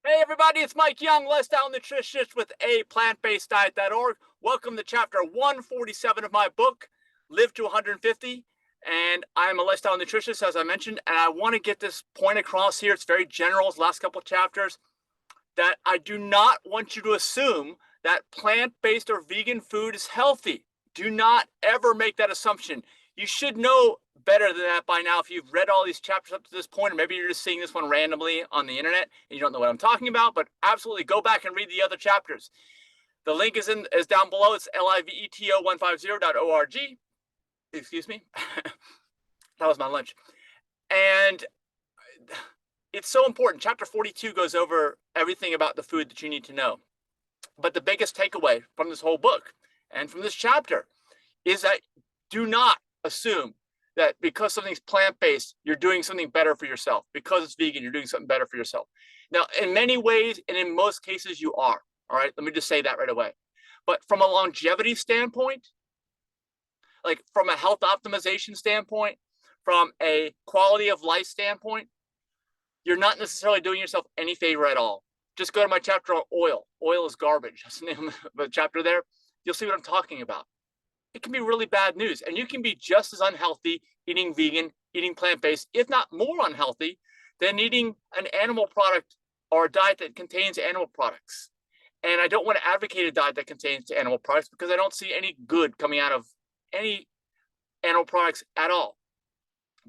Hey everybody, it's Mike Young, lifestyle nutritionist with aPlantBasedDiet.org. Welcome to chapter 147 of my book, Live to 150. And I'm a lifestyle nutritionist, as I mentioned, and I want to get this point across here. It's very general, the last couple of chapters, that I do not want you to assume that plant-based or vegan food is healthy. Do not ever make that assumption. You should know better than that by now if you've read all these chapters up to this point, or maybe you're just seeing this one randomly on the internet and you don't know what I'm talking about, but absolutely go back and read the other chapters. The link is down below. It's liveto150.org. Excuse me. That was my lunch. And it's so important. Chapter 42 goes over everything about the food that you need to know. But the biggest takeaway from this whole book and from this chapter is that do not assume that because something's plant-based, you're doing something better for yourself. Because it's vegan, you're doing something better for yourself. Now, in many ways, and in most cases, you are. All right, let me just say that right away. But from a longevity standpoint, like from a health optimization standpoint, from a quality of life standpoint, you're not necessarily doing yourself any favor at all. Just go to my chapter on oil. Oil is garbage. That's the name of the chapter there. You'll see what I'm talking about. It can be really bad news. And you can be just as unhealthy eating vegan, eating plant-based, if not more unhealthy than eating an animal product or a diet that contains animal products. And I don't want to advocate a diet that contains animal products because I don't see any good coming out of any animal products at all.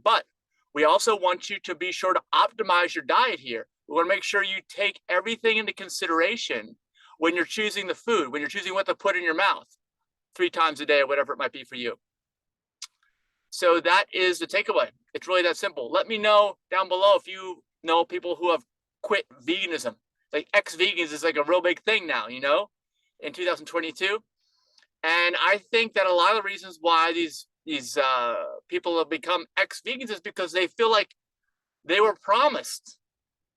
But we also want you to be sure to optimize your diet here. We want to make sure you take everything into consideration when you're choosing the food, when you're choosing what to put in your mouth 3 times a day or whatever it might be for you. So that is the takeaway. It's really that simple. Let me know down below if you know people who have quit veganism. Like ex-vegans is like a real big thing now, you know, in 2022. And I think that a lot of the reasons why these people have become ex-vegans is because they feel like they were promised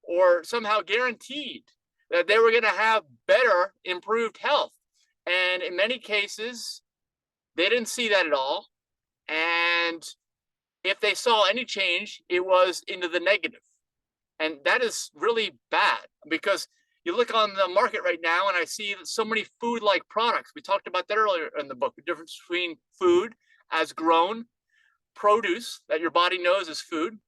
or somehow guaranteed that they were going to have better, improved health. And in many cases, they didn't see that at all. And if they saw any change, it was into the negative. And that is really bad because you look on the market right now and I see so many food-like products. We talked about that earlier in the book, the difference between food as grown, produce that your body knows is food,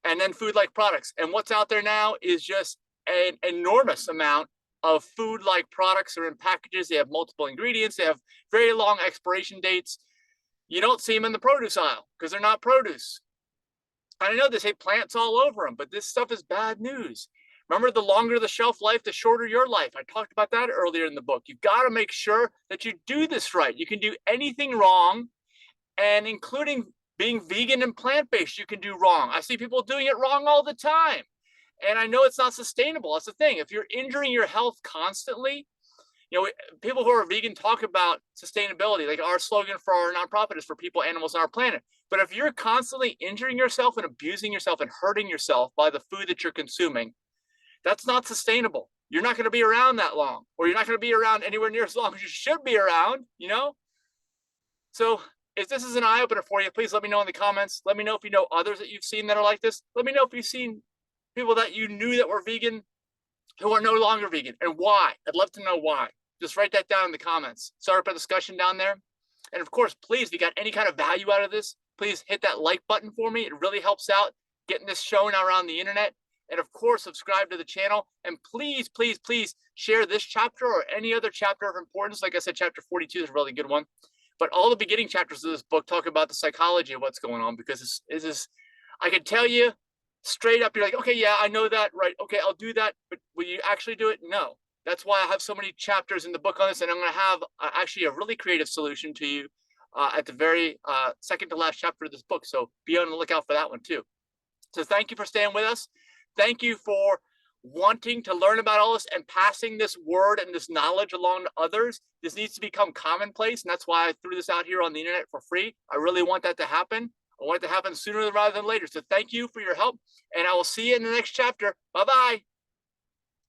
and then food-like products. And what's out there now is just an enormous amount of food-like products are in packages. They have multiple ingredients. They have very long expiration dates. You don't see them in the produce aisle because they're not produce. And I know they say plants all over them, but this stuff is bad news. Remember, the longer the shelf life, the shorter your life. I talked about that earlier in the book. You've got to make sure that you do this right. You can do anything wrong, and including being vegan and plant-based, you can do wrong. I see people doing it wrong all the time. And I know it's not sustainable. That's the thing. If you're injuring your health constantly, you know, people who are vegan talk about sustainability. Like our slogan for our nonprofit is for people, animals, and our planet. But if you're constantly injuring yourself and abusing yourself and hurting yourself by the food that you're consuming, that's not sustainable. You're not going to be around that long, or you're not going to be around anywhere near as long as you should be around, you know? So if this is an eye-opener for you, please let me know in the comments. Let me know if you know others that you've seen that are like this. Let me know if you've seen people that you knew that were vegan who are no longer vegan and why. I'd love to know why. Just write that down in the comments. Start up a discussion down there. And of course, please, if you got any kind of value out of this, please hit that like button for me. It really helps out getting this shown around the internet. And of course, subscribe to the channel. And please, please, please share this chapter or any other chapter of importance. Like I said, chapter 42 is a really good one. But all the beginning chapters of this book talk about the psychology of what's going on, because I can tell you straight up, you're like, okay, yeah, I know that, right? Okay, I'll do that. But will you actually do it? No. That's why I have so many chapters in the book on this. And I'm going to have actually a really creative solution to you at the very second to last chapter of this book. So be on the lookout for that one too. So thank you for staying with us. Thank you for wanting to learn about all this and passing this word and this knowledge along to others. This needs to become commonplace. And that's why I threw this out here on the internet for free. I really want that to happen. I want it to happen sooner rather than later. So thank you for your help. And I will see you in the next chapter. Bye-bye.